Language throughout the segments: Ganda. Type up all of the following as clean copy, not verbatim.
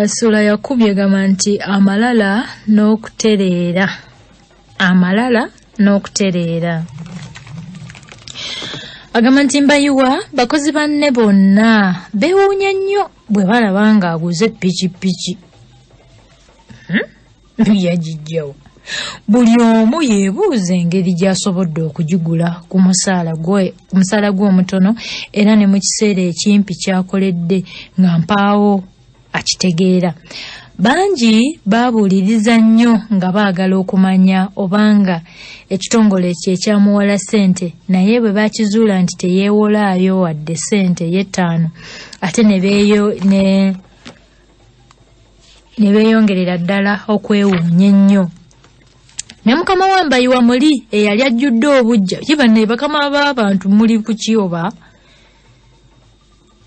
Sula yakubye egamba nti amalala n'okutereera. Agamba nti Mbayiwa bakozi banne bonna beewuunya nnyo bwe balaba ng'aguze ppikipiki. Yagijjawo. Buli omu yeebuuza engeri gy'asobodde okugigula ku musaala gwe omutono era ne mu kiseera ekimpi ky'akoledde nga mpaawo akitegeera. Bangi baabuuliriza nnyo nga baagala okumanya obanga ekitongole kye ekyamuwola ssente naye bwe baakizuula nti teyeewolaayo wadde ssente ye5 ate ne beeyongerera ddala okwewuunya ennyo. Ne mukama wa Mbayiwa muli eyali ajjudde obujja kibanne bakama b'abantu muli ku kiyoba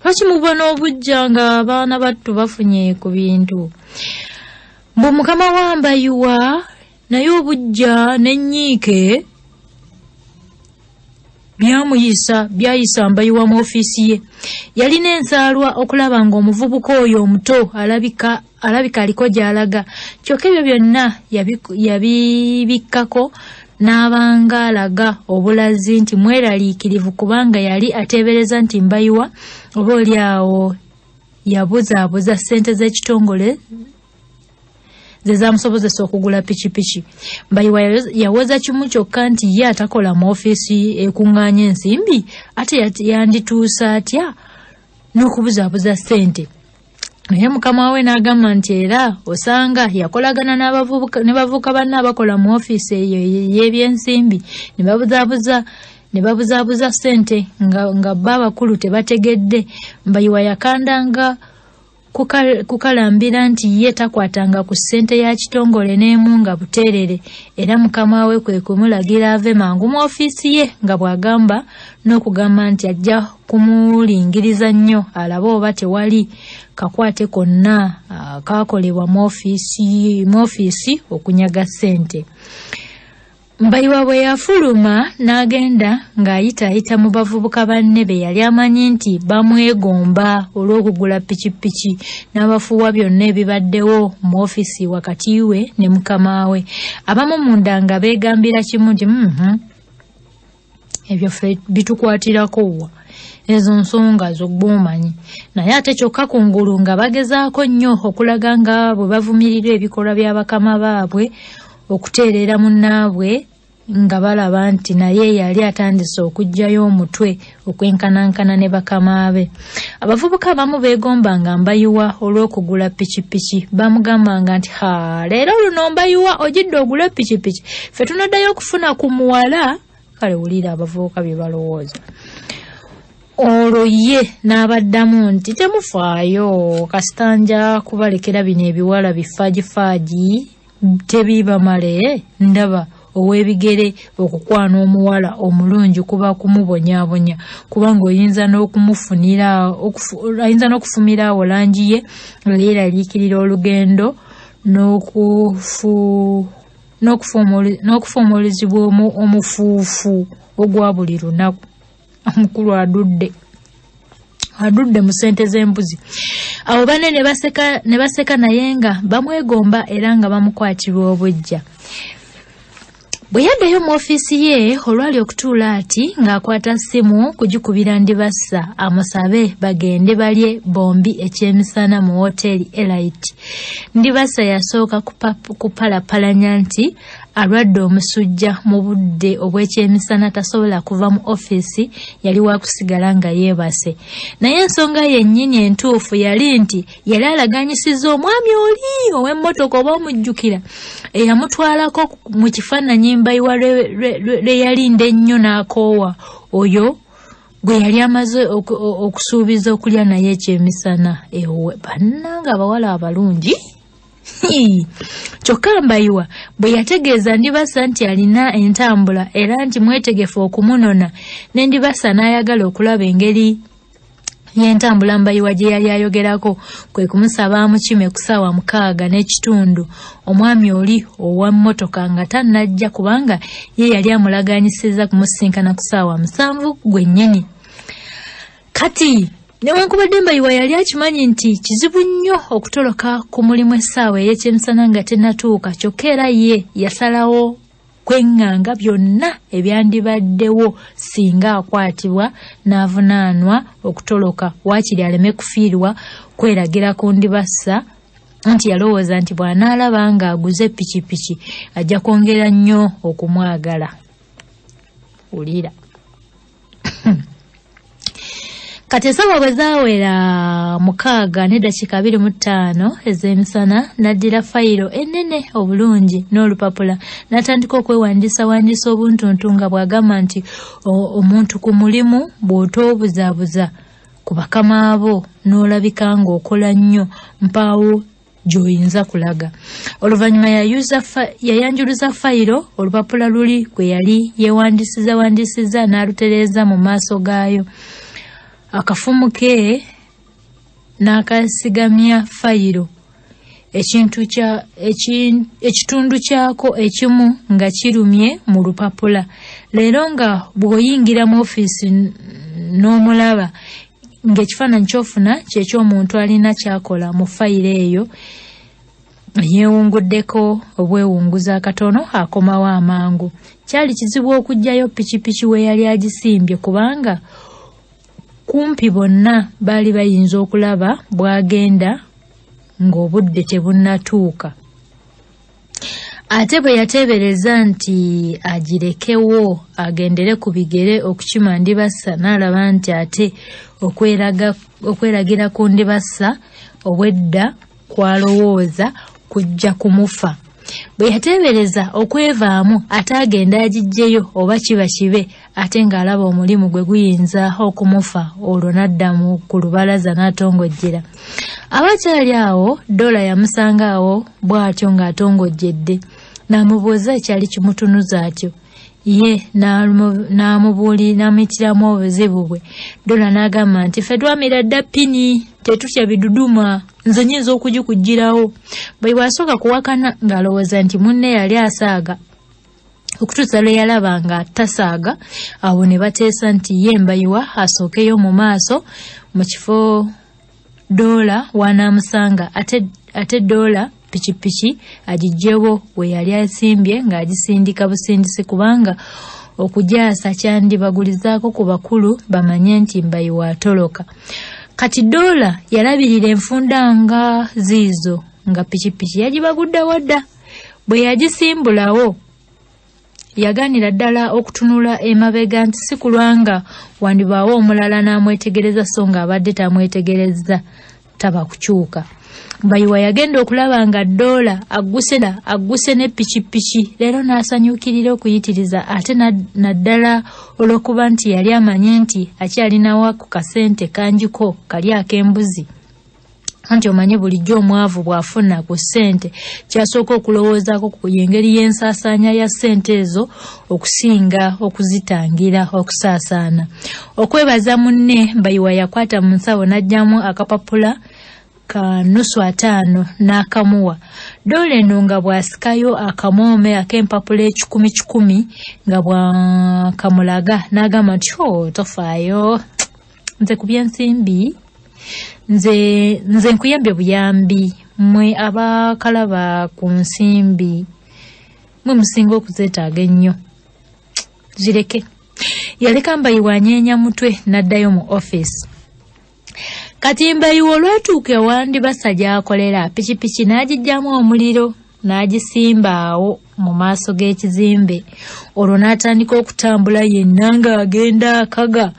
lwaki muba n'obujja nga abaana battu bafunye ku bintu. Mbu mukama wa Mbayiwa naye obujja n'ennyiike byayisa Mbayiwa mu ofiisi ye. Yalina ensaalwa okulaba ng'omuvubuka oyo omuto alabika aliko gy'alaga. Kyokka ebyo byonna yabibikkako n'abanga alaga obulazi nti mweraliikirivu kubanga yali ateebereza nti Mbayiwa oba oli awo yabuzaabuza ssente z'ekitongole ze zaamusobozesa okugula pikipiki. Mbayiwa yawoza kimu kyokka nti ye atakola mu ofiisi ekuŋŋaanya ensimbi ate yandituusa atya n'okubuzaabuza ssente. Naye mukama we n'agamba nti era osanga yakolagana ne bavubuka banne abakola mu ofiisi eyo y'ebyensimbi ne babuzaabuza ssente nga bba abakulu tebategedde. Mbayiwa yakandanga kukalambira nti ye takwatanga ku ssente ya kitongole n'emu nga buteerere era mukama we kwe kumulagira ave mangu mu ofiisi ye nga bw'agamba n'okugamba nti ajja kumulingiriza nnyo alabe oba tewali kakwate konna kakolebwa mu ofiisi okunyaga ssente. Mbayiwa bwe yafuluma n'agenda ng'ayitaayita mu bavubuka banne be yali amanyi nti bamwegomba olw'okugula pikipiki n'abafuuwa byonna ebibaddewo mu ofiisi wakati we ne mukama we. Abamu munda nga beegambira kimu nti ebyo ffe bitukwatirako wa ezo nsonga zo gw'omanyi. Naye ate kyokka kungulu nga bagezaako nnyo okulaga nga bwe bavumirira ebikolwa bya bakama baabwe okuteerera munnaabwe nga balaba nti naye yali atandise okuggyayo omutwe okwenkanankana ne bakama be. Abavubuka abamu beegombanga Mbayiwa olw'okugula pikipiki. Bamugambanga nti leero luno Mbayiwa ogidde ogula pikipiki ffe tunaddayo okufuna ku muwala. Kale wulira abavubuka bye balowooza. Olwo ye n'abaddamu nti temufaayo kasitanja kubalekera bino ebiwala bifaagifaagi tebibamale ndaba ow'ebigere okukwana omuwala omulungi kuba kumubonyaabonya kubanga oyinza n'okufumira awo langi ye leeraliikirira olugendo n'okufuumuulizibwa omufuufu ogwa buli lunaku. Omukulu adudde mu ssente z'embuzi. Abo banne ne baseka naye nga bamwegomba era nga bamukwatirwa obujja. Bwe yaddayo mu ofiisi ye olwali okutuula ati ng'akwata ssimu kugikubira Ndibassa amusabe bagende balye bombi ekyemisana mu woteeri Elite. Ndibassa yasooka kupalapalanya nti alwadde omusujja mu budde obw'ekyemisana tasobola kuva mu ofiisi yali waakusigala nga yeebase. Naye ensonga yennyini entuufu yali nti yali alaganyisizza omwami oli ow'emmotoka oba omujjukira eyamutwalako mu kifaananyi Mbayiwa lwe yalinda ennyo n'akoowa oyo gwe yali amaze okusuubiza okulya naye ekyemisana. Ewe bannanga abawala abalungi. Kyokka Mbayiwa bwe yategeeza Ndibassa nti alina entambula era nti mwetegefu okumunona ne Ndibassa n'ayagala okulaba engeri y'entambula Mbayiwa gye yali ayogerako kwe kumusaba amukime ku ssaawa 6:30 omwami oli ow'emmotoka nga tannajja kubanga ye yali amulaganyisizza kumusinkana ku ssaawa 7 gwennyini. Kati Newankubadde Mbayiwa yali akimanyi nti kizibu nnyo okutoloka ku mulimu essaawa ey'ekyemisana nga tennatuuka, kyokka era ye yasalawo kwenganga byonna ebyandibaddewo singa akwatibwa n'avunaanwa okutoloka, waakiri aleme kufiirwa kweragira ku ndibassa, nti yalowooza nti bw'anaalaba ng'aguze pikipiki ajja kwongera nnyo okumwagala. Ulira. Kati essaawa bwe zaawera 6:25 ez'emisana n'addira fayiro ennene obulungi n'olupapula n'atandika okwewandiisa obuntuntu nga bw'agamba nti omuntu ku mulimu bw'otoobuzaabuza ku bakama abo n'olabika ng'okola nnyo mpaawo gy'oyinza kulaga. Oluvannyuma yayanjuluza fayiro, olupapula luli kwe yali yeewandiisiza n'alutereeza mu maaso gaayo. Akafumu ke n'akasigamya fayiro, ekitundu kyako ekimu nga kirumye mu lupapula. Leero nga bw'oyingira mu ofiisi n'omulaba ng'ekifaananyi ky'ofuna ky'ekyomuntu alina kyakola mu fayiro eyo, yeewunguddeko obwewunguza akatono akomawo amangu. Kyali kizibu okuggyayo pikipiki we yali agisimbye kubanga kumpi bonna baali bayinza okulaba bw'agenda ng'obudde tebunnatuuka. Ate bwe yateebereza nti agirekewo agendere ku bigere okukima ndibassa, n'alaba nti ate okweragira ku ndibassa obwedda kwalowooza kujja kumufa. Bwe yateebereza okwevaamu ate agenda agiggyeyo oba kiba kibe, ate ng'alaba omulimu gwe guyinza okumufa, olwo n'adda ku lubalaza n'atongojjera. Abakyali awo Dola yamusanga awo bw'atyo ng'atongojjedde, n'amubuuza ekyali kimutunuza atyo. Ye n'amumitiramu obuzibu bwe. Dola n'agamba nti ffe twamira dda pini, tetutya biduduma, nze nnyinza okugikuggirawo. Bwe asooka kuwakana ng'alowooza nti munne yali asaaga, okutuusa lwe yalaba nga tasaaga, awo ne bateesa nti ye Mbayiwa asookeyo mu maaso mu kifo Dola w'anaamusanga, ate Dola pikipiki agiggyewo we yali asimbye ng'agisindika busindisi, kubanga okujaasa kyandibagulizaako ku bakulu bamanye nti Mbayiwa atoloka. Kati Dola yalabirira enfunda nga ziizo nga pikipiki yagibagudde wadda. Bwe yagisimbulawo yaganira ddala okutunula emabega nti si kulwanga wandibaawo omulala n'amwetegereza so ng'abadde tamwetegereza taba kukyuka. Mbayiwa yagenda okulaba nga Dola agguse ne pikipiki. Leero n'asanyukirira okuyitiriza, ate naddala olw'okuba nti yali amanye nti akyalinawo ku kasente kanjiko kali ak'embuzi. Anti omanye bulijjo omwavu bw'afuna ku ssente kyasooka okulowoozaako ku engeri y'ensaasaanya ya ssente ezo okusinga okuzitangira okusaasaana. Okwebaza munne, Mbayiwa yakwata mu nsawo n'aggyamu akapapula ka nusu 5 n'akamuwa. Dola eno nga bw'asikayo akamoome ak'empapula 10 nga bw'akamulaga n'agamba nti tofaayo, nze ku byensimbi nze nkuyambye buyambi, mwe abakalaba ku nsimbi mwe musinga okuzeetaaga ennyo, zireke. Yaleka Mbayiwa anyeenya mutwe n'addayo mu ofiisi. Kati Mbayiwa olwatuuka ewandibassa gy'akolera, pikipiki n'agiggyamu omuliro n'agisimba awo mu maaso g'ekizimbe. Olwo n'atandika okutambula yenna ng'agenda akaga,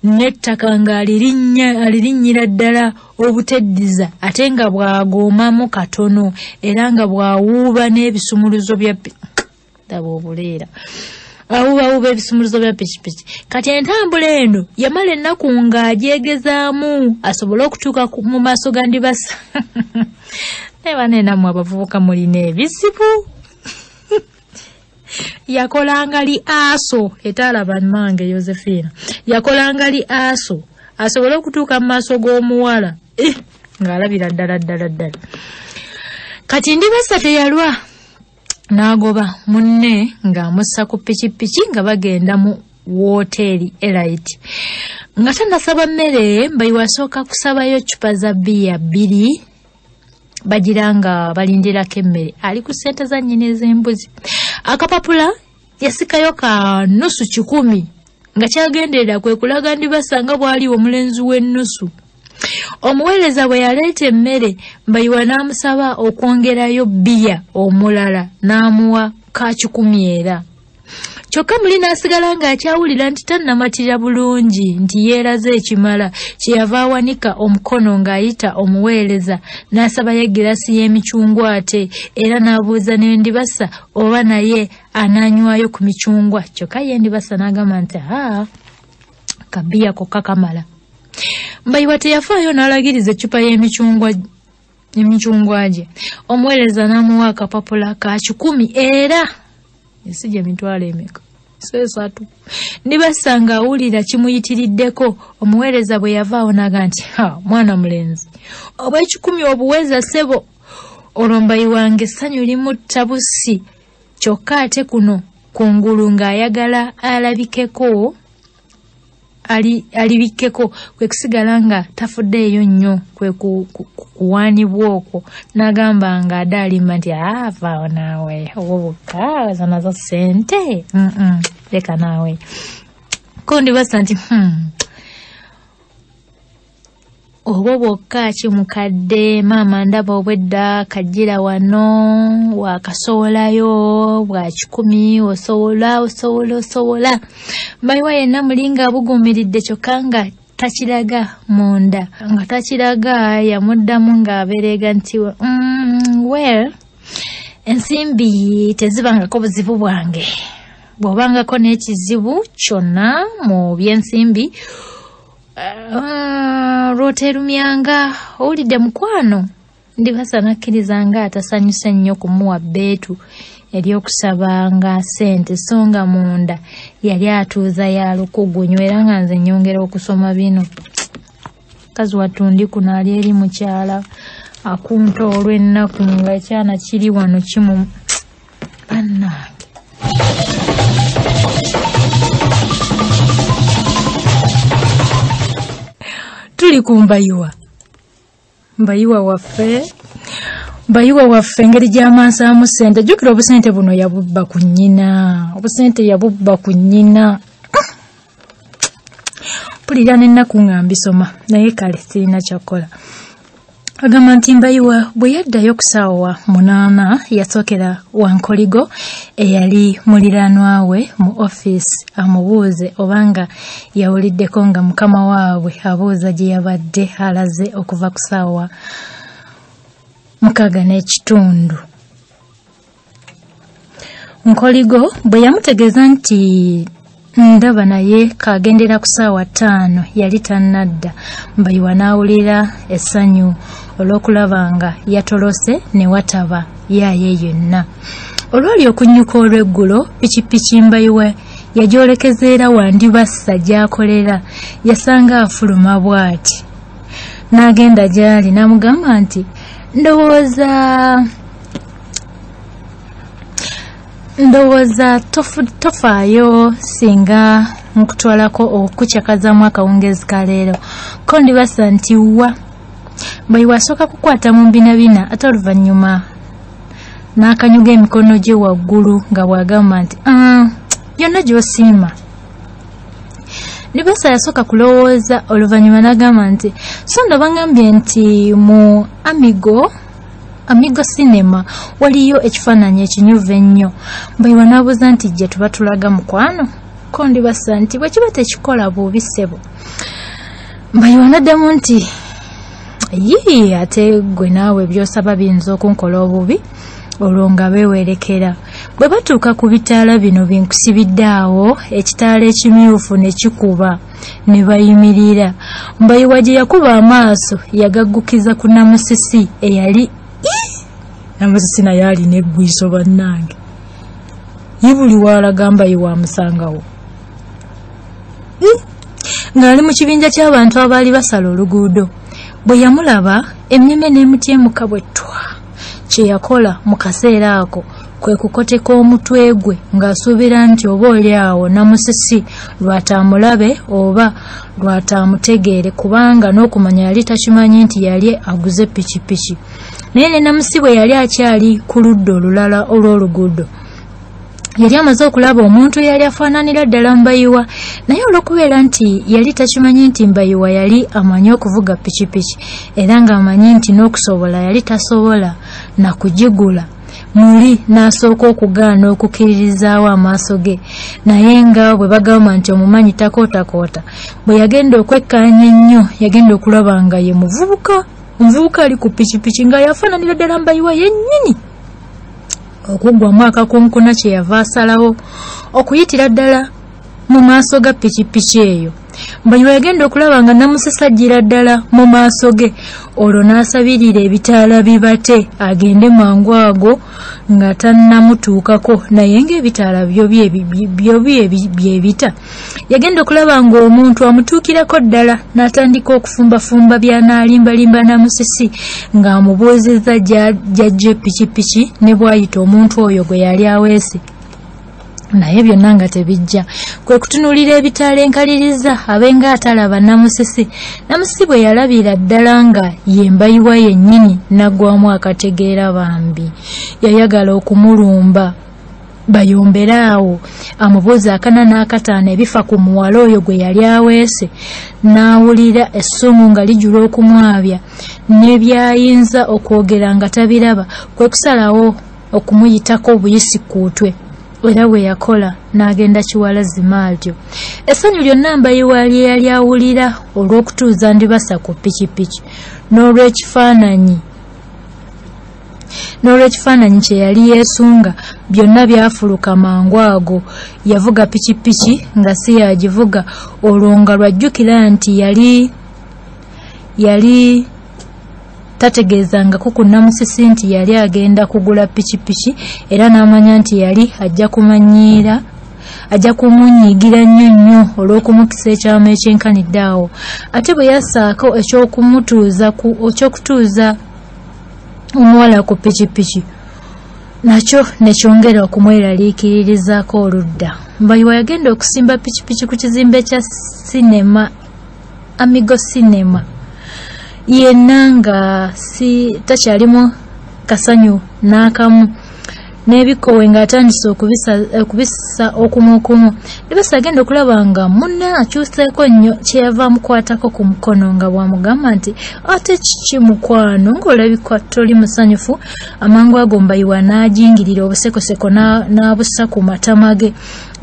n'ettaka ng'alirinnyira ddala obuteddiza, ate nga bw'agoomamu katono era nga bw'awuuba n'ebisumuluzo bya daba obuleera. Awuuba ebisumuluzo bya pikipiki. Kati entambula eno yamala ennaku ng'agyegezaamu asobole okutuuka mu maaso ga ndibassa. Neba nenammwe abavubuka mulina ebizibu. Yakolanga li aso etalaba mmange Josephine. Yakolanga li aso asobole okutuuka mu maaso g'omuwala ng'alabira ddala. Kati ndibassa teyalwa. N'agoba munne ng'amussa ku pikipiki nga bagenda mu wooteri Elite. Nga tannasaba mmere Mbayiwa asooka kusabayo cupa za bbiya 2 bagiranga balindirako emmere. Ali ku ssente za nnyina ez'embuzi. Akapapula yasikayo ka nusu 10 nga kyagenderera kwe kulaga ndibasanga bwali omulenzi w'ennusu. Omuweereza bwe yaleeta emmere Mbayiwa n'amusaba okwongerayo bbiya omulala n'amuwa ka 10 era. Kyokka muli n'asigala ng'akyawulira nti tannamatira bulungi nti yeeraze ekimala kyeyava awanika omukono ng'ayita omuweereza n'asabayo egiraasi y'emicungwa ate era n'abuuza ne Ndibasa oba naye anaanywayo ku micungwa. Kyokka ye Ndibasa n'agamba nti kabbiya kokka kamala. Mbayiwa teyafaayo n'alagiriza eccupa y'emicungwa gye. Omuweereza n'amuwa akapapula ka 10 era esije mitwalo emeka 3. Ndibasa ng'awulira kimuyitiriddeko. Omuweereza bwe yavaawo n'aga nti mwana mulenzi obw'ekikumi obuweza ssebo. Olwo Mbayiwa ng'essanyu limutta bussi kyokka ate kuno kungulu ng'ayagala alibikkeko kwe kusigala nga tafuddeeyo nnyo kwe kuwaanibwa okwo. N'agamba nga adaalima nti vaawo naawe obwo bukka zanazo ssente leka naawe. Ko Ndibasa nti obwo bwokka kimukadde maama ndaba obwedda kajjira wano wakasoolayo bwa 10 osobola. Mbayiwa yenna mulinga abuguumiridde kyokka nga takiraga munda. Nga takiraga yamuddamu ng'abeerega nti well ensimbi tezibangako buzibu bwange. Bw'obangako n'ekizibu kyonna mu by'ensimbi lwoterumyanga owulidde mukwano. Ndibasa nakkiriza nga atasanyuse nnyo kumuwa bbeetu ery'okusaba nga ssente so nga munda yali atuuza ya lukugunyu era nga nze nnyongera okusoma bino. Kazi watundi kuno ali eri mukyala akunta olw'ennaku nga ekyana kiri wano kimu bannange. Tuli ku Mbayiwa waffe engeri gy'amansaamu ssente. Jjukira obusente buno yabubba ku nnyina. Mpulira n'ennaku nga mbisoma naye kale sirina kyakola. Agamba nti Mbayiwa bwe yaddayo ku ssaawa 8 yasookera Wankoligo eyali muliraanwa we mu ofiisi amubuuze obanga yawuliddeko nga mukama waabwe abuuza gye yabadde alaze okuva ku ssaawa 6:30. Nkoligo bwe yamutegeeza nti ndaba naye kagendera ku ssaawa 5 yali tannadda. Mbayiwa n'awulira essanyu olw'okulaba nga yatolose ne wataba yaaye yonna. Olwali okunnyuka olw'eggulo pikipiki Mbayiwa yagyolekeza era wa Ndibasa gy'akolera yasanga afuluma bw'ati. N'agenda gy'ali n'amugamba nti ndowooza tofaayo singa nkutwalako okukyakazaamu akawungezi ka leero. Ko Ndibasa nti wa. Mbayiwa asooka kukwata mu mbinabina ate oluvannyuma n'akanyuga emikono gye waggulu nga bw'agamba nti yonna gy'osiima. Ndibasa yasooka kulowooza oluvannyuma n'agamba nti so ndabangambye nti mu Amigo Cinema waliyo ekifaananyi ekinyuvu ennyo. Mbayiwa n'abuuza nti gye tuba tulaga mukwano. Ko Ndibasa nti bwe kiba tekikola bubi ssebo. Mbayiwa n'addamu nti ate gwe naawe by'osaba biyinza okunkola obubi. Olwo nga beewerekera. Bwe batuuka ku bitaala bino binkusibidde awo ekitaala ekimyufu ne kikuba ne bayimirira. Mbayiwa gye yakuba amaaso yagaggukiza ku Namusisi eyali Namusisi naye alina eggwiiso bannange. Ye buli waalaga Mbayiwa amusangawo. Ng'ali mu kibinja ky'abantu abaali basala oluguudo. Bwe yamulaba emmeme n'emutyemuka bwe ttwa. Kye yakola mu kaseera ako kwe kukoteka omutwe gwe ng'asuubira nti oba oli awo Namusisi lwatamulabe oba lwatamutegeere kubanga n'okumanya yali takimanyi nti yali aguze pikipiki. Naye ne Namusi bwe yali akyali ku ludda olulala olw'oluguudo yali amaze okulaba omuntu yali afaananira ddala Mbayiwa, naye olw'okubeera nti yali takimanyi nti Mbayiwa yali amanyi okuvuga pikipiki era ng'amanyi nti n'okusobola yali tasobola na kugigula, muli n'asooka okugaana okukkiririzaawo amaaso ge. Naye nga bwe bagamba nti omumanyi takootakoota, bwe yagenda okwekkaanya ennyo yagenda okulaba nga ye omuvubuka ali ku pikipiki nga yafaananira ddala Mbayiwa yennyini. Okuggwamu akakunkuna kye yava asalawo okuyitira ddala mu maaso ga pikipiki eyo. Mbayiwa yagenda okulaba nga Namusisi ajjira ddala mu maaso ge, olwo n'asabirira ebitaala bibate agende mangu ago nga tannamutuukako, naye ng'ebitaala byo byebita. Yagenda okulaba ng'omuntu amutuukirako ddala n'atandika okufumbafumba by'anaalimbalimba Namusisi ng'amubuuzizza gy'ajja pikipiki ne bw'ayita omuntu oyo gwe yali aweese. Naye byonna nga tebijja, kwe kutunuulira ebitaala enkaliriza abenga atalaba Namusisi. Namusisi bwe yalabira ddala nga ye Mbayiwa yennyini naggwamu akategeera bambi. Yayagala okumulumba bayombere awo amubuuza akana n'akataano ebifa ku muwala oyo gwe yali aweese. N'awulira essumu nga lijula okumwabya n'ebyayinza okwogera nga tabiraba, kwe kusalawo okumuyitako obuyisi kuutwe. Era bwe yakola n'agenda Kiwalazzima atyo. Essanyu lyonna Mbayiwa yali awulira olw'okutuuza Ndibasa ku pikipiki n'olw'ekifaananyi kye yali yeesunga byonna byafuluka mangu ago. Yavuga pikipiki nga si yagivuga, olwo nga lwajjukira nti yali tategeezangako ku Namusisi nti yali agenda kugula pikipiki era n'amanya nti yali ajja kumunyiigira nnyo olw'okumukisa ekyama ekyenkanidde awo. Ate bwe yassaako ekyokutuuza omuwala ku pikipiki nakyo ne kyongera okumweraliikiririzaako oludda. Mbayiwa yagenda okusimba pikipiki ku kizimbe kya sinema Amigo Cinema. Yenna nga takyalimu kasanyu n'akamu, n'ebikowe ng'atandise okubissa okumu. Ndibasa agenda okulaba nga munne akyuseeko nnyo kye yava amukwatako ku mukono nga bw'amugamba nti ate kiki mukwano ng'olabika toli musanyufu. Amangu ago Mbayiwa n'ajingirira obusekoseko n'abussa ku matama ge,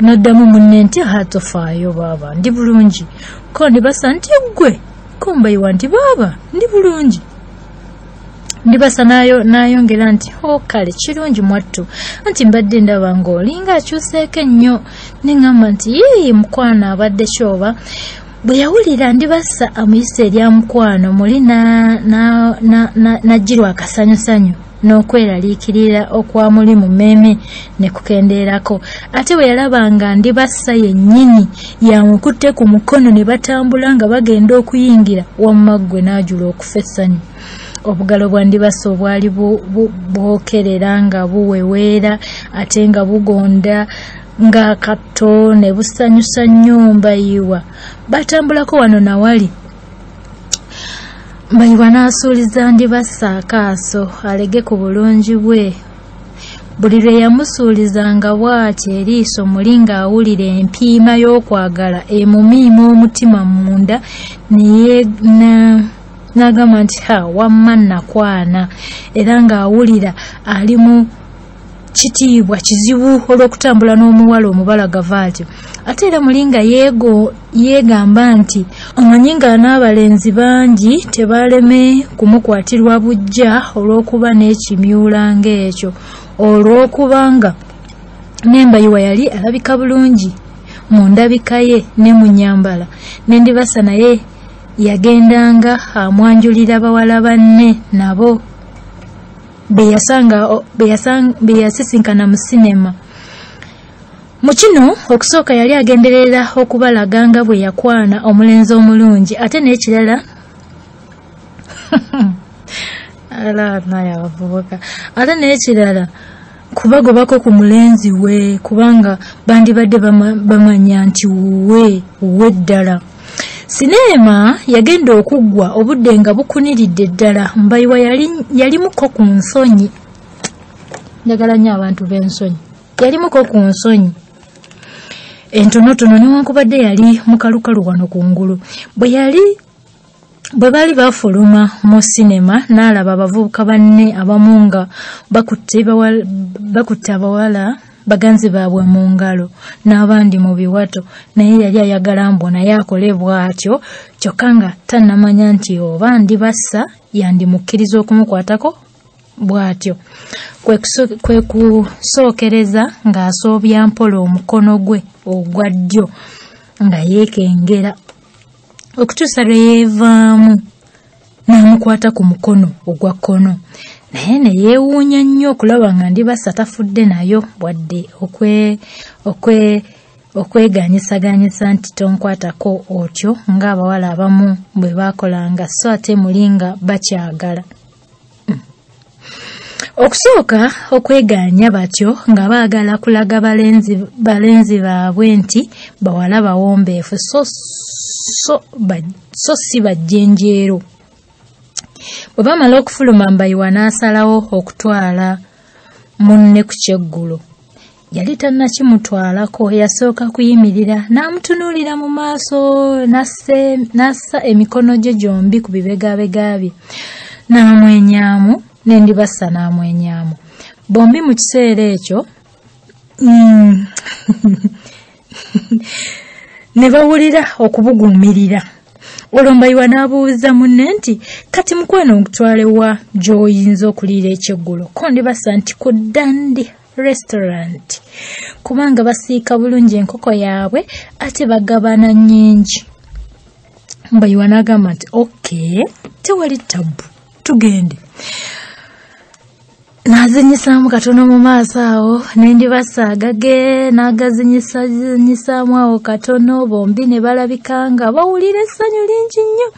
n'addamu munne nti atofaayo baaba ndi bulungi. Ko Ndibasa nti ggwe ko Mbayiwa nti baaba ndi bulungi. Ndibasa n'ayongera nti kale kirungi mwattu, anti mbadde ndaba ng'olinga akyuseeko ennyo. Neŋŋamba nti mukwano abadde kyoba. Bwe yawulira Ndibasa amuyisa erya mukwano muli n'ajjirwa akasanyusanyu n'okweraliikirira okwamuli mu mmeeme ne kukendeerako. Ate bwe yalaba nga Ndibasa yennyini yamukutte ku mukono ne batambula nga bagenda okuyingira, wamma ggwe n'ajula okufa essanyu. Obugalo bwa Ndibasa obwali bwokerera nga buweweera ate nga bugonda ng'akato ne busanyusa nnyo Mbayiwa. Batambulako wano nawali. Mbayiwa n'asuuliza Ndibasa akaaso alege ku bulungi bwe. Buli lwe yamusuulizanga bw'ati eriiso muli ng'awulira empiima y'okwagala emumiima omutima munda n'agamba nti wamma nakwana, era ng'awulira ali mu kitiibwa kizibu olw'okutambula n'omuwala omubalagavu atyo. Ate era mulinga yeegamba nti omanyi nga n'abalenzi bangi tebaleme kumukwatirwa bujja olw'okuba n'ekimyula ng'ekyo, olw'okubanga n'Embayiwa yali alabika bulungi mu ndabika ye ne mu nnyambala. n'Endibasa naye yagendanga amwanjulira bawala banne nabo beyasisinkana mu sinema. Mu kino okusooka yali agenderera okubalaganga bwe yakwana omulenzi omulungi, ate n'ekirala ate n'ekirala kubagobako ku mulenzi we kubanga bandibadde bamanya nti we ddala. Sinema yagenda okuggwa obudde nga bukuniridde ddala. Mbayiwa yalimuko ku nsonyi. Njagala nnyo abantu b'ensonyi. Yalimuko ku nsonyi entonotono newankubadde yali mukalukalu wano kungulu. Bwe baali bafuluma mu sinema n'alaba abavubuka banne abamu nga bakutte abawala baganzi baabwe mu ngalo n'abandi mu biwato, naye yali ayagala mbu naye akole bw'atyo, kyokka nga tannamanya nti oba ndibassa yandimukkiriza okumukwatako bw'atyo. Kwe kusookereza ng'asoobya mpola omukono gwe ogwa ddyo nga yeekengera okutuusa lwe yeevaamu n'amukwata ku mukono ogwa kkono. Naye ne yeewuunya nnyo okulaba nga ndibassa tafudde nayo wadde okweganyisaganyisa nti tonkwatako otyo ng'abawala abamu bwe baakolanga, so ate mulinga bakyagala. Okusooka okweganya batyo nga baagala kulaga balenzi baabwe nti bawala bawombeefu so si bajjenjeero. Bwe bamala okufuluma Mbayiwa n'asalawo okutwala munne ku kyeggulo. Yali tannakimutwalako, yasooka kuyimirira n'amutunuulira mu maaso n'assa emikono gye gyombi ku bibegabega bye n'amwenyaamu, n'endibassa n'amwenyaamu. Bombi mu kiseera ekyo ne bawulira okubuguumirira. Olwo Mbayiwa n'abuuza munne nti kati mukwano okutwale wa gy'oyinza okuliira ekyeggulo? Ko ndibassa nti ku Dandi Restaurant kubanga basiika bulungi enkoko yaabwe ate bagabana nnyingi. Mbayiwa n'agamba nti okay, tewali tabu, tugende. N'azinyisaamu katono mu maaso awo, n'endibassa agage n'agazinyisaamu awo katono, bombi ne balabika nga bawulira essanyu lingi nnyo.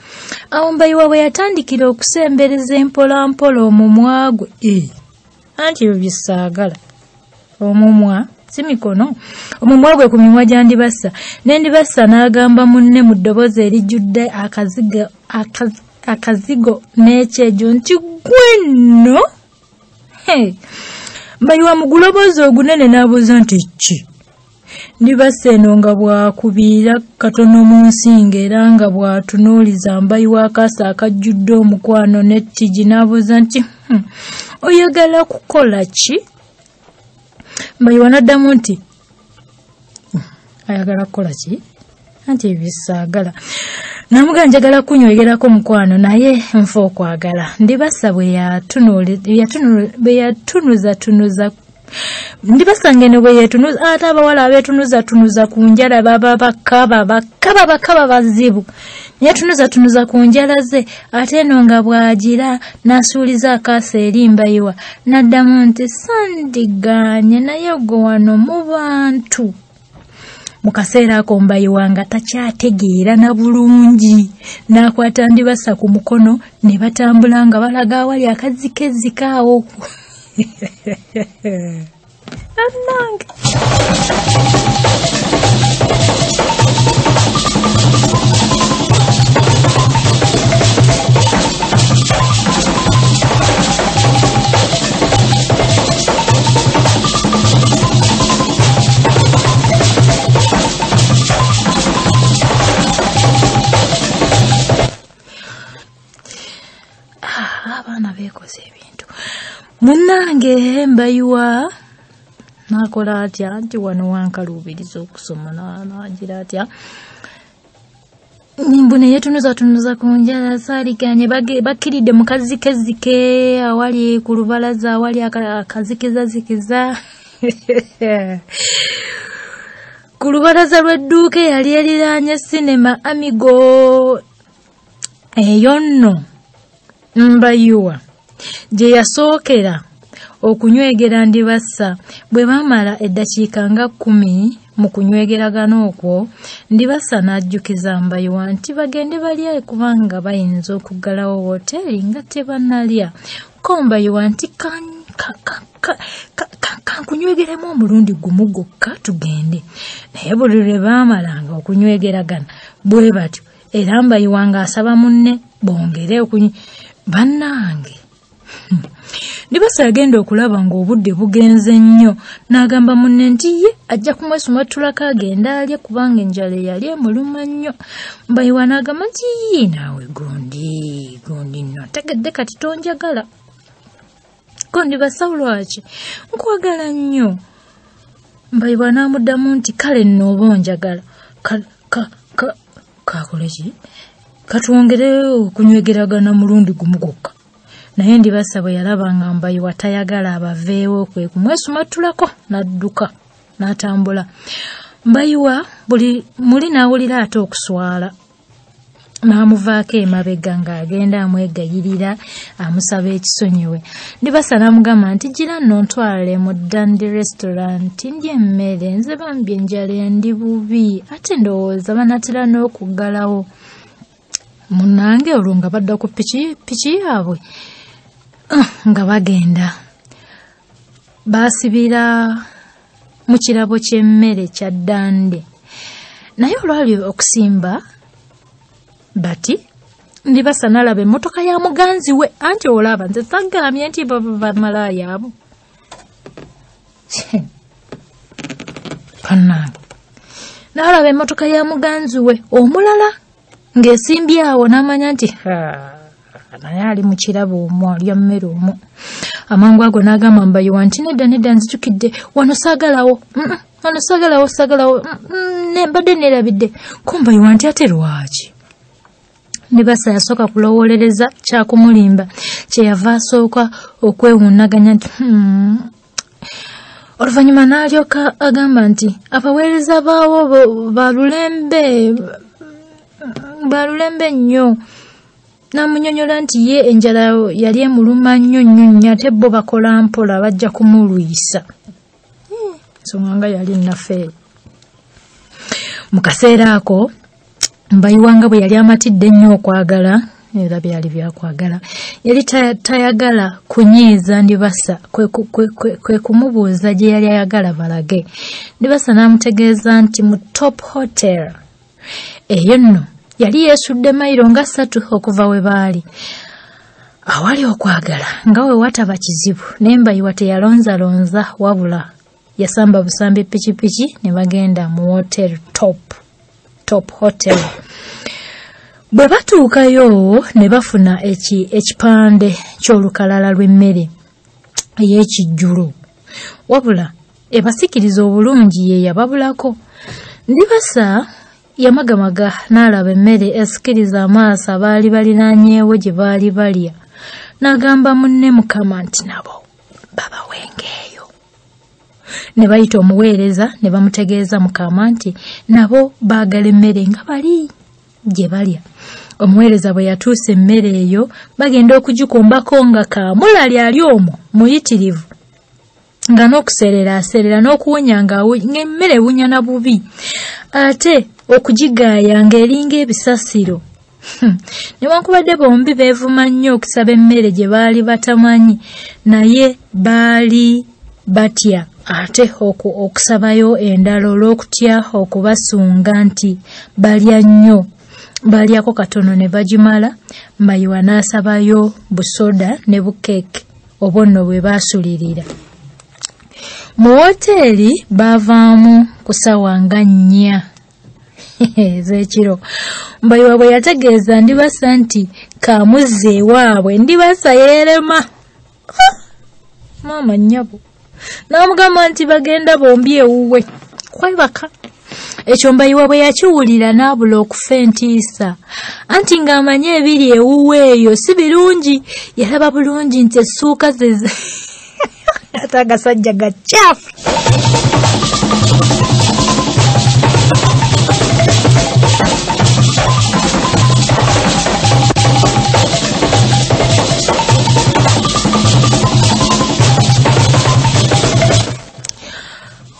Awo Mbayiwa bwe yatandikira okusembereza empolampola omumwa gwe, anti ebyo bye ssaagala. Omumwa si mikono, omumwa gwe ku mimwa gya ndibassa. N'endibassa n'agamba munne mu ddoboozi erijjudde akazigo n'ekyejo nti gwe nno. Mbayiwa mu guloboozi ogunene n'abuuza nti ki? Ndibassa eno nga bw'akubira katono mu nsinga era nga bw'atunuuliza Mbayiwa akaasa akajjudde omukwano n'ettigi n'abuuza nti oyagala kukola ki? Mbayiwa n'addamu nti ayagala kukola ki? Anti ebyo saagala. N'amugamba njagala kunywegerako mukwano naye nfa okwagala. Ndibassa bwe yatunuza ndibassa ngeno bwe yetunuza ate abawala abeetunuza ku njala baba bakaba bazibu. Yetunuza ku njala ze ate eno nga bw'agira n'asuuliza akaasa eri Mbayiwa n'addamu nti sandiganye naye gwe wano mu bantu. Mu kaseera ako Mbayiwa nga takyategeera na bulungi n'akwata ndibassa ku mukono ne batambula nga balaga awali akazikezika awo. Annange abaana beekoze ebintu. Munnange Mbayiwa n'akola atya nti wano wankaluubiriza okusoma n'agira atya. Nimbu ne yetunuza ku njala saaliganye bakkiridde mu kazikezike awali ku lubalaza awali akazikizazikiza. Ku lubalaza lw'edduuka yali eriraanye sinema Amigo. Eyo nno Mbayiwa gye yasookera okunywegera ndibassa. Bwe baamala eddakiika nga 10 mu kunywegeragana okwo, ndibassa n'ajjukiza Mbayiwa nti bagende balya kubanga bayinza okuggalawo woteeri nga tebannalya. Ko Mbayiwa nti tunywegeremu omulundi gumu gwokka tugende. Naye buli lwe baamalanga okunywegeragana bwe batyo era Mbayiwa ng'asaba munne bongere bannange. Ndibasa agenda okulaba ng'obudde bugenze nnyo n'agamba munne nti ye ajja kumwesumattulako agenda alye kubanga enjala yali emuluma nnyo. Mbayiwa n'agamba nti naawe gundi nno tegedde kati tonjagala. Ko ndibasa lwaki nkwagala nnyo. Mbayiwa n'amuddamu nti kale nno oba onjagala kakole ki katwongere okunywegeragana mulundi gumu gwokka. Naye Ndibasa bwe yalaba nga Mbayiwa tayagala abaveewo kwe kumwesumattulako n'adduka n'atambula. Mbayiwa muli n'awulira ate okuswala n'amuvaako emabega ng'agenda amwegayirira amusaba ekisonyiwe. Ndibasa n'amugamba nti gira nno ntwale mu Dandi restaurant ndye emmere nze bambi enjala endi bubi ate ndowooza banatera n'okuggalawo. Munnange olwo nga badda ku piki yaabwe nga bagenda baasibira mu kirabo ky'emmere kya Dandi. Naye olwali okusimba bati Ndibasa n'alaba emmotoka ya muganzi we anti olaba nze sagambye nti bamalaaya abo. Bannange n'alaba emmotoka ya muganzi we omulala ng'esimbye awo n'amanya nti naye ali mu kirabo omwo alya mmere omwo. Amangu ago n'agamba Mbayiwa nti nedda nzijukidde wano saagalawo mbadde neerabidde. Ko Mbayiwa nti ate lwaki? Ndibasa yasooka kulowoolereza kyakumulimba kyeyava asooka okwewuunaganya nti oluvannyuma n'alyoka agamba nti abaweereza baawo balulembe nnyo. N'amunyonyola nti ye enjala yali emuluma nnyo ate bo bakola mpola bajja kumulwisa. Nsonga nga yali naffe. Mu kaseera ako Mbayiwa nga bwe yali amatidde ennyo okwagala era byali byakwagala yali tayagala kunyiiza Ndibasa kwe kumubuuza gye yali ayagala balage. Ndibasa n'amutegeeza nti mu Top Hotel eyo nno yali yeesudde mayiro nga 3 okuva we baali. Awali okwagala nga we wataba kizibu naye Mbayiwa teyalonzalonza wabula yasamba busambi pikipiki ne bagenda mu Hotel Top Hotel. Bwe batuukayo ne bafuna ekipande ky'olukalala lw'emmere ey'ekijjulo wabula ebasikiriza obulungi ye yababulako. Ndibasa yamagamaga n'alaba emmere esikiriza amaaso abaali balinaanyeewo gye baali balya n'agamba munne Mukama nti nabo babawengeeyo. Ne bayita omuweereza ne bamutegeeza Mukama nti nabo baagala emmere nga bali gye balya. Omuweereza bwe yatuusa emmere eyo bagenda okugikumbako nga kaamulali ali omwo muyitirivu nga n'okuserera n'okuwunya ng'emmere ewunya na bubi ate okugigaaya ng'eringa ebisasiro. Newankubadde bombi beevuma nnyo okusaba emmere gye baali batamanyi naye baali batya ate okusabayo endala olw'okutya okubasunga nti balya nnyo. Balyako katono ne bagimala. Mbayiwa n'asabayo busoda ne bukeeke obwo nno bwe baasulirira. Mu woteeri baavaamu ku ssaawa nga 4 ez'ekiro. Mbayiwa bwe yategeeza Ndibasa nti kaamuzze ewaabwe Ndibasa yeerema. Maama nnyabo n'amugamba nti bagenda bombi ewuwe kwebaka. Ekyo Mbayiwa bwe yakiwulira n'abula okufa entiisa anti ng'amanye ebiri ewuwe eyo si birungi. Yalaba bulungi nti essuuka ze ate agasajja gacaafu.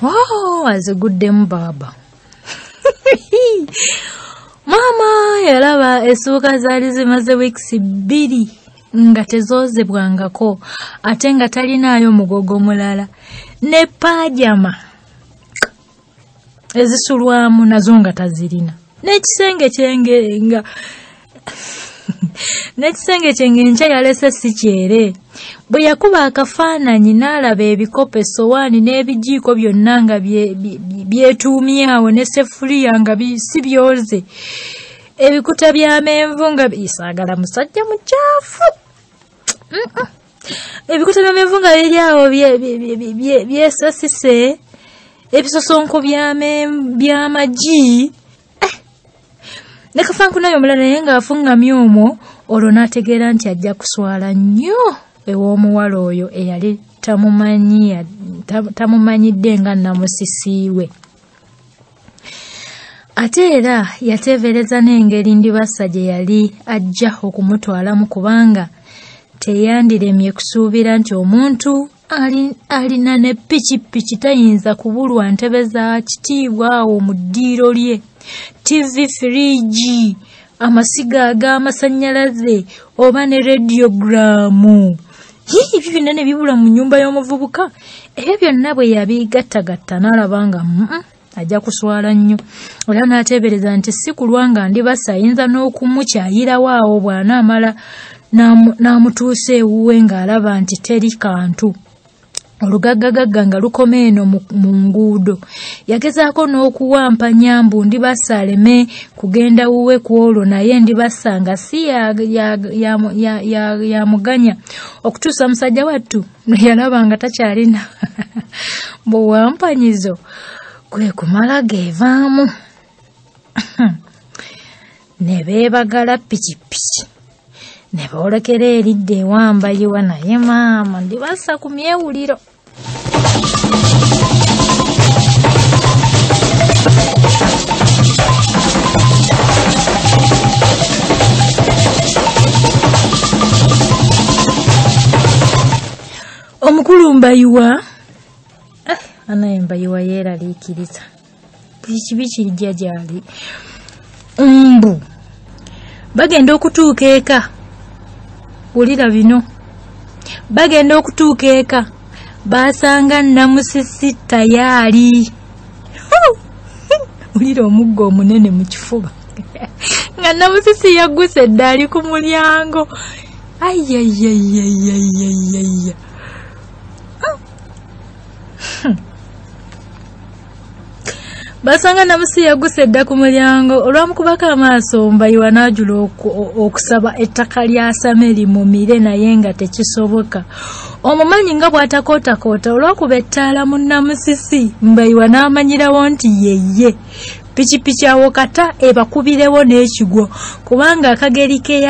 Wow, aziguddemu baaba. Mama yalaba essuuka zaali zimaze wiikisi 2 nga tezoozebwangako ate nga talinaayo mugogo mulala ne pajama ezisulwamu nazo nga tazirina n'ekisenge kyenga n'ekisenge kyenge enkya yalese si kyere bwe yakuba akafaananyi n'alaba ebikopo essowaani n'ebijiiko byonna nga byetuumye awo ne sefuliya nga si byoze ebikuta by'amenvu nga bisaagala musajja mukyafu ebikuta by'amenvu nga biri awo byesasise ebisosonko by'amagi ne kafankunayo omulala naye ng'afungamya omwo olwo n'ategeera nti ajja kuswala nnyo ew'omuwala oyo eyali tamumanyidde nga namusisiiwe. Ate era yateebereza n'engeri Ndibasa gye yali ajja okumutwalamu kubanga teyandiremye kusuubira nti omuntu alina ne pikipiki tayinza kubulwa ntebe za kitiibwa awo mu ddiiro lye, TV, firiji, amasiga ag'amasannyalaze oba ne radiogramu. Ebyo byonna ne bibula mu nnyumba y'omuvubuka. Ebyo byonna bwe yabigattagatta n'alaba nga ajja kuswala nnyo. Era n'ateebereza nti si kulwa nga Ndibasa ayinza n'okumukyayirawo awo bw'anaamala n'amutuusa ewuwe ng'alaba nti teri kantu. Olugaggagagga nga lukoma eno mu nguudo. Yagezaako n'okuwampanya mbu Ndibasa aleme kugenda wuwe ku olwo naye Ndibasa nga si yamuganya okutuusa musajja wattu yalaba nga takyalina buwampanyizo kwe kumala geevaamu. Ne beebagala pikipiki ne boolekera eridde ewambayiwa naye maama Ndibasa ku myewuliro. Omukulu Mbayiwa anaye Mbayiwa yeeraliikiriza buli kibi kijja gy'ali. Mbu bagenda okutuuka eka, wulira bino, bagenda okutuuka eka baasanga Namusisi tayaali. Wulira omuggo omunene mu kifuba nga Namusisi yagguse eddaali ku mulyango. Ayayayayayaya. Basanga Namusisi yagguse edda ku mulyango. Olwamukubako amaaso Mbayiwa n'ajula okusaba ettaka lya Sameri mumire naye nga tekisoboka. Omumanyi nga bw'atakootakoota olw'okuba ettaala mu Namusisi, Mbayiwa n'amanyirawo nti yeye. Pikipiki awo kata ebakubirewo n'ekigwo kubanga akageri ke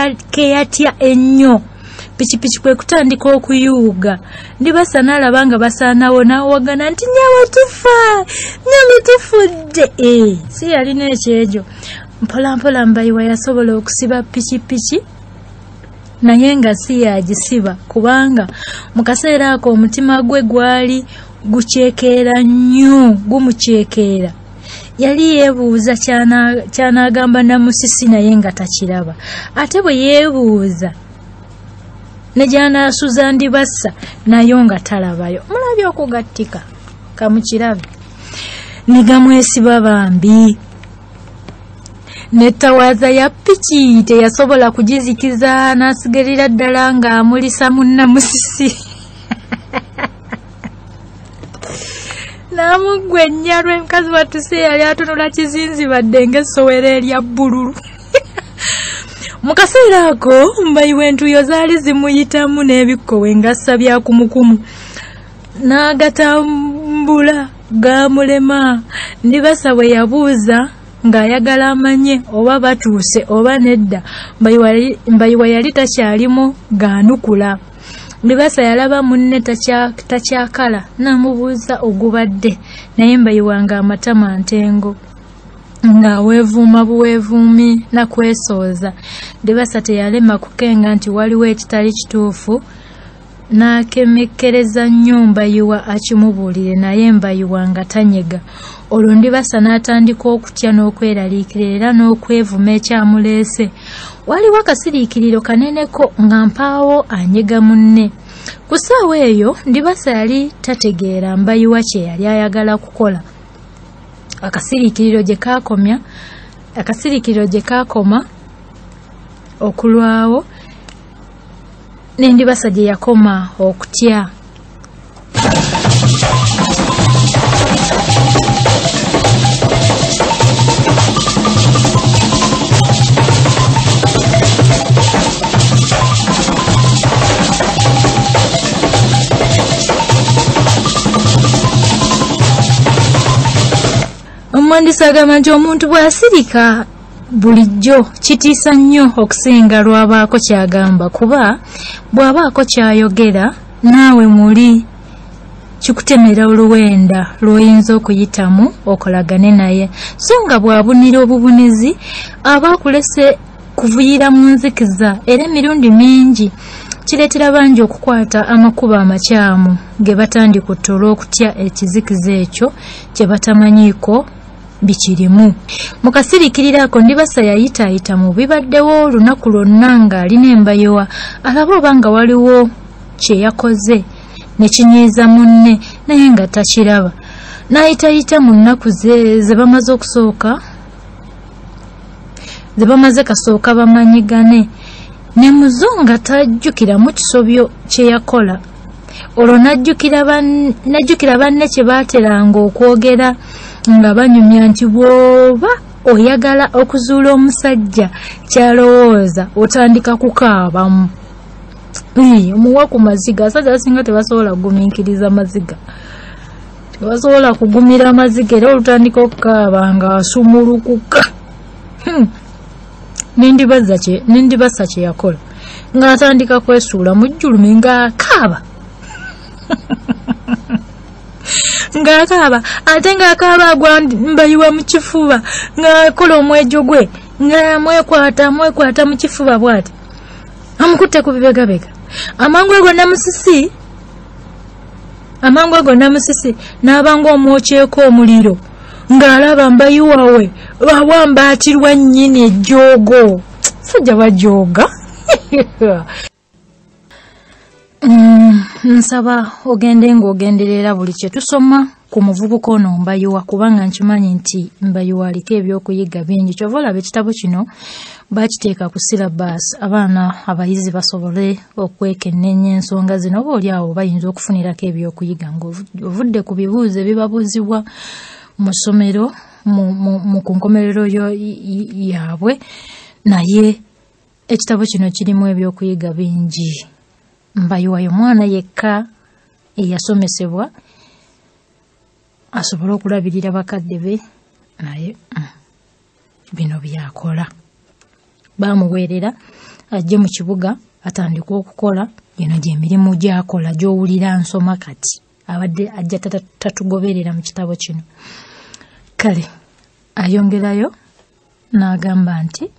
yatya ennyo. Pikipiki kwe kutandika okuyuuga. Ndibasa n'alaba nga basaanawo n'awagana nti nyawe tufudde. Si yalina ekyejo. Mpolampola Mbayiwa yasobola okusiba pikipiki naye nga si yagisiba kubanga mu kaseera ako omutima gwe gwali guceekeera nnyo, gumuceekeera. Yali yeebuuza kyanaagamba Namusisi naye nga takiraba. Ate bwe yeebuuza ne gy'anaasuza Ndibasa nayo nga talabayo. Mulabye okugattika kamukirabe ne gamwesiba bambi. Nettawaaza ya piki teyasobola kugizikiza n'asigalira ddala ng'amulisa mu Namusisi. N'amugwenya lw'enkazi watuse yali atunula kizinzi badde ng'essowero erya bbululu. Mu kaseera ako Mbayiwa entuuyo zaali zimuyitamu n'ebikkowe ngassa bya kumukumu. N'agatambula gaamulema. Ndibasa bwe yabuuza ng'ayagala amanye oba batuuse oba nedda, Mbayiwa yali takyalimu gaanukula. Ndibasa yalaba munne takyakala n'amubuuza ogubadde naye Mbayiwa ng'amatama ntengo nga weevuuma buweevuumi na kwesooza. Ndibasa teyalema kukenga nti waliwo ekitali kituufu n'akemekkereza nnyo Mbayiwa akimubuulire naye Mbayiwa nga tanyega. Olwo Ndibasa n'atandika okutya n'okweraliikirira era n'okwevuma ekyamuleese. waliwo akasiriikiriro kaneneko nga mpaawo anyega munne. Ku ssaawa eyo Ndibasa yali tategeera Mbayiwa kye yali ayagala kukola. Akasiriikiriro gye kaakoma okulwawo ne Ndibasa gye yakoma okutya. Omwandisi agamba nti omuntu bw'asirika bulijjo kitiisa nnyo okusinga lw'abaako kyagamba, kuba bw'abaako kyayogera naawe muli kikutemera oluwenda lw'oyinza okuyitamu okolagane naye, so nga bw'abunira obubunizi aba akulese kuvuyira mu nzikiza, era emirundi mingi kireetera bangi okukwata amakubo amakyamu ge batandika olw'okutya ekizikiza ekyo kye batamanyiiko bikirimu. Mu kasiriikiriro ako Ndibasa yayitaayita mu bibaddewo olunaku lwonna ng'alina Embayiwa alaba oba nga waliwo kye yakoze ne kinyiiza munne naye nga takiraba. N'ayitaayita mu nnaku ze bamaze kasooka bamanyigane ne muzo nga tajjukiramu kisobyo kye yakola. Olwo najjukira banne kye baateranga okwogera nga banyumya nti bw'oba oyagala okuzuula omusajja kyalowooza otandika kukaabamu. Omuwa ku maziga, asajja asinga tebasobola kugumiikiriza maziga, tebasobola kugumira maziga, era olutandika okukaaba nga asumulukuka. Nendibasa kye yakola ng'atandika kwesuula mu jjulumi ng'akaaba. Ng'akaaba ate ng'akaaba agwa Mbayiwa mu kifuba ng'akola omwejo gwe ng'amwekwata mu kifuba bw'ati amukutte ku bibegabega. Amangu ago namusisi n'aba ng'omwokyeko omuliro ng'alaba Mbayiwa we awambaatirwa nnyini ejjoogo. Sajja bajooga. Nsaba ogende ng'ogenderera buli kye tusoma ku muvubuka ono Mbayiwa, kubanga nkimanyi nti Mbayiwa aliko ebyokuyiga bingi. Kyova olaba ekitabo kino bakiteeka ku syllabus abaana abayizi basobole okwekennenya ensonga zino, oba oli awo bayinza okufunirako ebyokuyiga ng'ovudde ku bibuuzo ebibabuuzibwa mu ssomero mu ku nkomerero yaabwe, naye ekitabo kino kirimu ebyokuyiga bingi. Mbayiwa y'omwana yekka eyasomesebwa asobole okulabirira bakadde be, naye bino byakola. Baamuweerera ajje mu kibuga atandika okukola. Gino gy'emirimu gy'akola gy'owulira nsoma kati abadde ajja tatugoberera mu kitabo kino. Kale ayongerayo n'agamba nti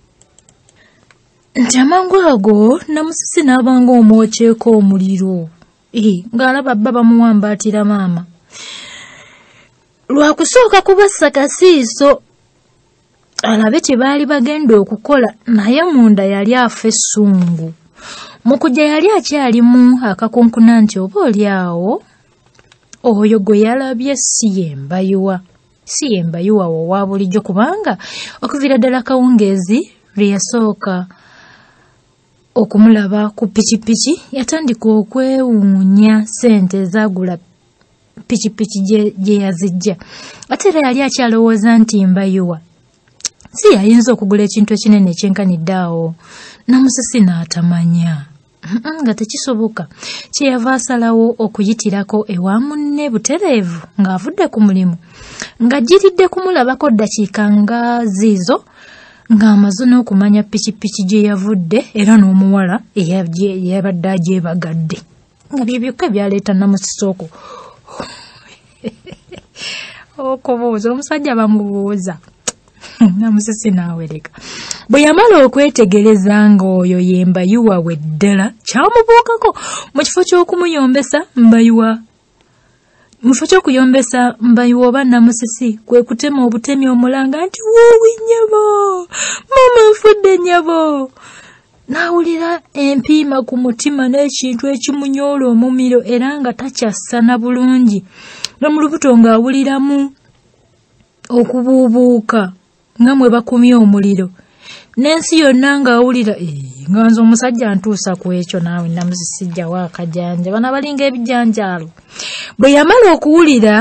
amangu ago namusisi n'abanga omwokyeko omuliro ng'alaba bba bamuwambaatira maama. Lwakusooka kubassa kasiiso alabe kye baali bagenda okukola, naye munda yali afa essungu. Mu kujja yali akyalimu akakunkuna nti oba oli awo oyo gwe yalabye si ye Mbayiwa wa bulijjo, kubanga okuviira ddala Kawungeezi lwe yasooka okumulaba ku pikipiki yatandika okwewuunya ssente ezagula pikipiki gye yazijja. Ate era yali akyalowooza nti Mbayiwa si yayinza okugula ekintu ekinene ekyenkanidde awo. Namusisi n'atamanya nga tekisoboka. Kyeyava asalawo okuyitirako ewa munne butereevu ng'avudde ku mulimu, ng'ajjiridde kumulabako ddakiika nga ziizo, ng'amaze n'okumanya pikipiki gye yavudde era n'omuwala eyabadde agyebagadde, nga bye byokka byaleeta Namusisi okubuuza. Omusajja bamubuuza, Namusisi n'awereka. Bwe yamala okwetegereza ng'oyo ye Mbayiwa we ddala, kyamubuukako mu kifo ky'okumuyombesa. Mbayiwa Mufo ky'okuyombesa Mbayiwa oba Namusisi kwe kutema obutemi omulanga nti wowe nnyabo mama nfudde nnyabo. N'awulira empiima ku mutima n'ekintu ekimunyoola omumiro era nga takyasana bulungi. Ne mu lubuto ng'awuliramu okubuubuuka nga mwe bakumye omuliro. N'ensi yonna ng'awulira nga nze omusajja ntuusa ku ekyo naawe Namusisi jjawo akajanja bana balinga ebijanjaalo. Bwe yamala okuwulira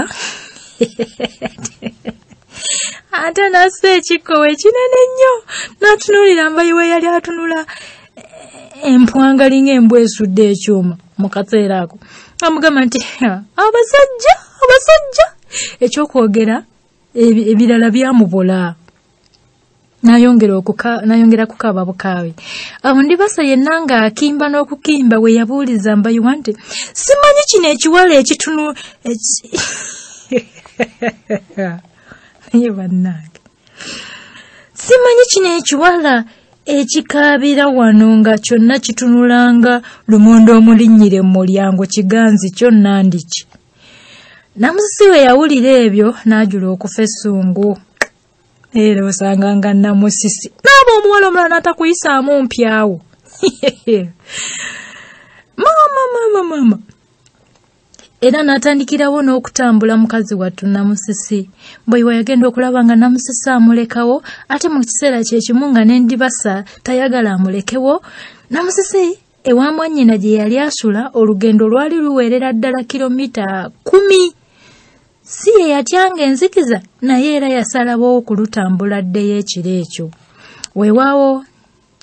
ate n'assa ekikkowe ekinene nnyo n'atunuulira Mbayiwa yali atunula empwangali ng'embwa esudde ekyuma mu kaseera ako. Amugamba nti abasajja ekyokwogera ebirala byamubola. Nayongera kukaaba bukaawe. Awo Ndibasa yenna ng'akimba n'okukimba we yabuuliza Mbayiwa nti simanyi kino ekiwala ekitunu simanyi kino ekiwala ekikaabira wano nga kyonna kitunulanga lumonde omulinnyire mu mulyango kiganzi kyonna ndiki. Namusisi we yawulira ebyo n'ajula okufa essungu. Era osanga nga Namusisi n'aba omuwala omulala n'atakuyisaamu mpyawo. Mama. Era n'atandikirawo n'okutambula mukazi wattu Namusisi. Mbayiwa yagenda okulaba nga Namusisi amulekawo ate mu kiseera kye kimu nga n'Endibasa tayagala amulekewo. Namusisi ewa mwannyina gye yali asula olugendo lwali luweerera ddala kilomita 10. Si ye yatyanga enzikiza naye era yasalawo okulutambula ddeyo ekiro ekyo. Weewaawo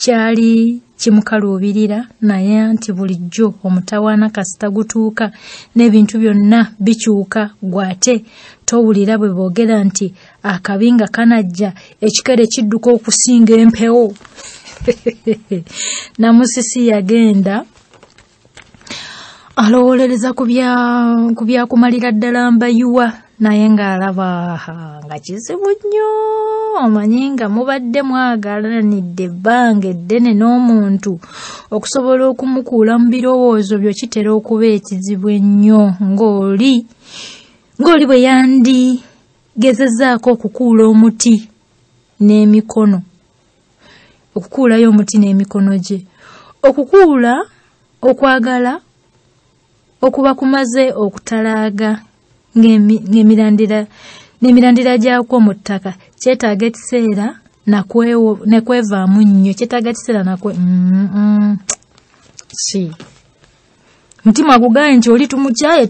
kyali kimukaluubirira naye nti bulijjo omutawaana kasita gutuuka n'ebintu byonna bikyuka gwate towulira bwe boogera nti akabi nga kanajja ekikere kidduka okusinga empewo. Namusisi yagenda alowoolereza ku byakumalira ddala Mbayiwa naye ng'alaba nga kizibu nnyo. Omanyi nga mubadde mwagalanidde ebbanga eddene n'omuntu okusobola okumukuula mu birowoozo byo kitera okuba ekizibu ennyo ng'oli bwe yandigezezaako okukuulayo omuti n'emikono gye. Okukuula okwagala okuba kumaze okutalaaga n'emirandira gyakwo mu ttaka kyetaaga ekiseera nakwevaamu nnyo. Kyetaaga ekiseera mutima gugaye nti oli tumukyaye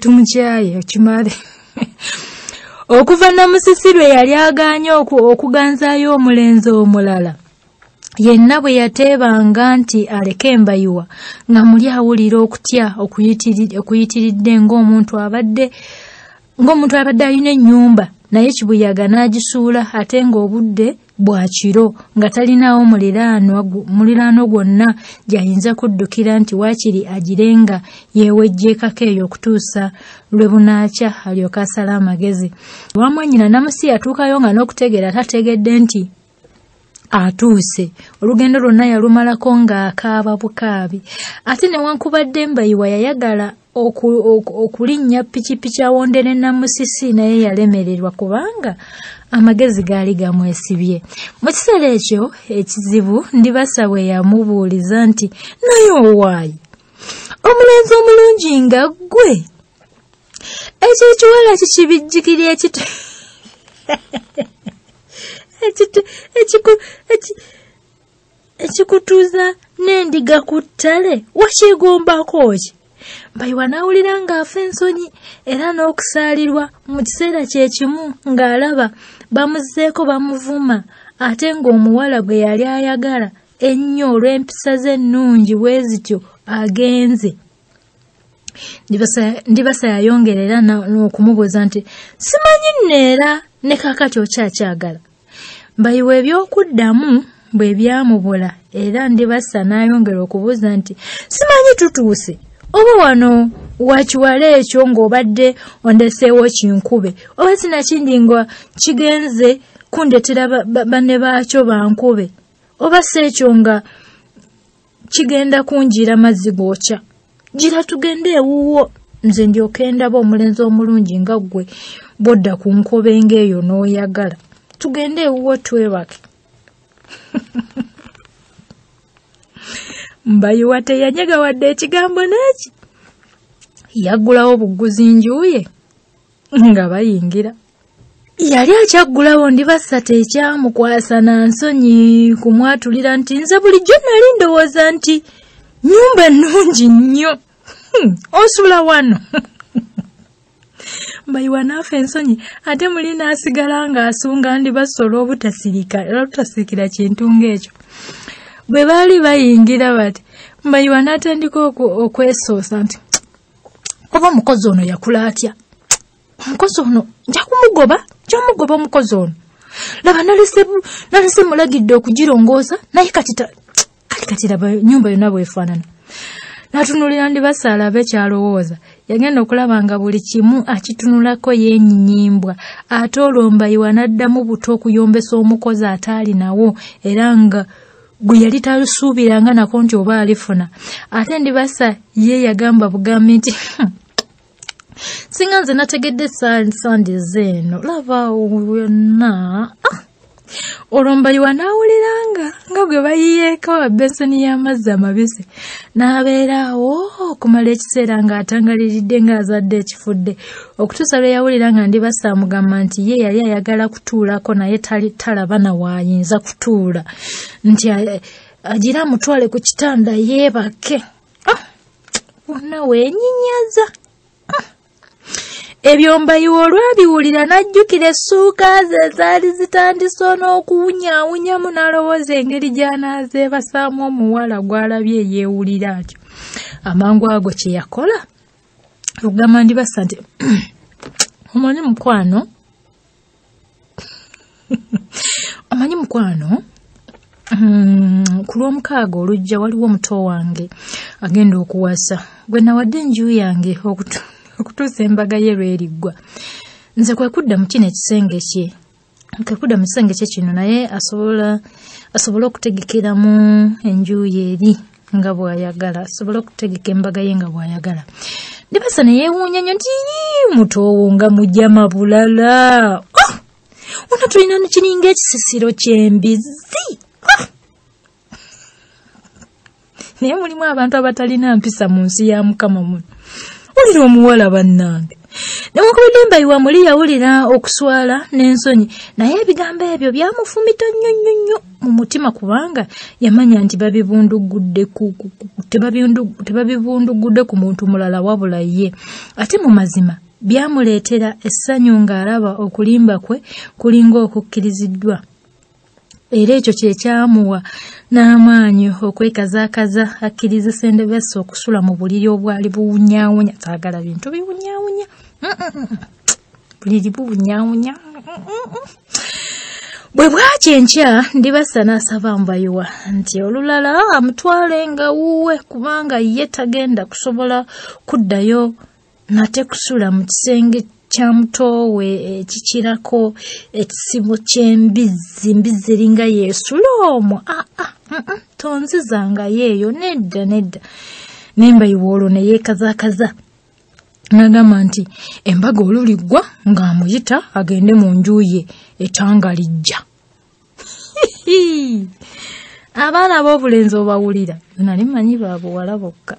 okimale. Okuva Namusisi lwe yali agaanye okuganzaayo omulenzi omulala yenna bwe yateebanga nti aleke Mbayiwa nga muli awulira okutya okuyitiridde ng'omuntu abadde alina ennyumba naye kibuyaga n'agisuula ate ng'obudde bwa kiro nga talinaawo muliraano gwonna gy'ayinza kuddukira nti waakiri agirenga yeewejjeekako eyo okutuusa lwe bunaakya alyoka asala amagezi. Wamwannyina Namusisi yatuukayo nga n'okutegeera tategedde nti atuuse. Olugendo lwonna yalumalako ng'akaaba bukaabi. Ate newankubadde Mbayiwa yayagala okulinnya pikipiki awondere Namusisi naye yalemererwa kubanga amagezi gaali gamwesibye. Mu kiseera ekyo ekizibu Ndibasa bwe yamubuuliza nti naye owaayi omulenzi omulungi nga ggwe ekyo ekiwala kikibijjikira ekikutuuza n'endiga ku ttale wakyegombako ki? Mbayiwa n'awulira ng'afa ensonyi era n'okusaalirwa mu kiseera kye kimu ng'alaba bamuzzeeko bamuvuma ate ng'omuwala gwe yali ayagala ennyo olw'empisa ze ennungi bwe zityo agenze. Ndibasa yayongerera n'okumubuuza nti simanyi nneera ne kaakati okyakyagala. Mbayiwa eby'okuddamu bwe byamubula era Ndibasa n'ayongera okubuuza nti simanyi tutuuse oba wano wakiwala ekyo ng'obadde ondeseewo kinkube oba sinakindi nga kigenze kundetera banne baakyo bankube oba si ekyo nga kigenda kunjira mazzi gookya gira tugende ewuwo. nze ndyoke ndaba omulenzi omulungi nga ggwe bodda ku nkobe ng'eyo n'oyagala tugende ewuwo twebake. Mbayiwa teyanyega wadde ekigambo n'eki. Yaggulawo buguzi njuye nga bayingira. Yali akyaggulawo Ndibassa tekyamukwasa na nsonyi kumwatulira nti nze bulijjo nali ndowooza nti nnyumba ennungi nnyo. Osula wano. Mbayiwa n'afa ensonyi ate muli n'asigala ng'asunga Ndibassa olw'obutasirikira kintu ng'ekyo. Bwe baali bayingira bati Mbayiwa n'atandika okwesoosa nti oba omukozi ono yakula atya? Omukozi ono nja kumugoba omukozi ono. Laba nalese mulagidde okugirongoosa naye kati laba nnyumba yonna bwefaanana. N'atunulira Ndibassa alabe kyalowooza. Yagenda okulaba nga buli kimu akitunulako yeenyinyimbwa. Ate olwo Mbayiwa n'addamu buto okuyombesa omukozi ataali nawo era nga gwe yali talusuubiranga nako nti oba alifuna. Ate Ndibassa ye yagamba bugambi nti singa nze nategedde sandi zeeno laba wonna. Olwo Mbayiwa n'awuliranga nga gwe bayiyeeko bensoni y'amazzi amabisi. N'abeeraawo okumala ekiseera ng'atangaliridde ng'azadde ekifudde. Okutuusa lwe yawulira nga Ndibassa amugamba nti ye yali ayagala kutuulako naye talaba na waayinza kutuula. Nti agira amutwale ku kitanda yeebake. Wonna weenyinyaza. Ebyo Mbayiwa olwabiwulira n'ajjukira essuuka ze zaali zitandise n'okuwunyaawunyamu n'alowooza engeri gy'anaazeebasaamu omuwala gw'alabye yeewulira atyo. Amangu ago kye yakola okugamba Ndibassa nti omanyi mukwano ku lw'omukaaga olujja waliwo omuto wange agenda okuwasa gwe nawadde enju yange okutuusa embaga ye lweriggwa. Nze kwe kudda mu kino ekisenge kye. Kekudda mu kisenge kye kino naye asobola okutegekeramu enju ye eri nga bw'ayagala. Asobola okutegeka embaga ye nga bw'ayagala. Ndibassa ne yeewuunya nnyo nti mutowo nga mujjama bulala. Wonna tulina kiringa ekisisiro ky'embizi. Naye mulimu abantu abatalina mpisa mu nsi ya Mukama muno. Wulira omuwala bannange. Newankubadde Mbayiwa muli yawulira okuswala n'ensonyi naye ebigambo ebyo byamufumita nnyo mu mutima kubanga yamanya nti tebabivundugudde ku muntu mulala wabula ye. Ate mu mazima byamuleetera essanyu ng'alaba okulimba kwe kulinga okukkiriziddwa. Era ekyo kye kyamuwa n'amaanyi okwekazaakaza akkirizisa Ndibassa okusula mu buliri obwali buwunyaawunya. Saagala bintu biwunyaawunya. Buliri buwunyaawunya. Bwe bwakya enkya Ndibassa n'asaba Mbayiwa nti olulala amutwale nga wuwe kubanga ye tagenda kusobola kuddayo nate kusula mu kisenge kya mutoowe ekikirako ekisibo ky'embizi eringa yeesula omwo. Tonzizanga yeeyo nedda. Naye Mbayiwa olwo ne yeekazaakaza n'agamba nti embaga oluliggwa ng'amuyita agende mu nju ye etangalijja. Abaana ab'obulenzi obawulira nali manyi baabuwala bokka.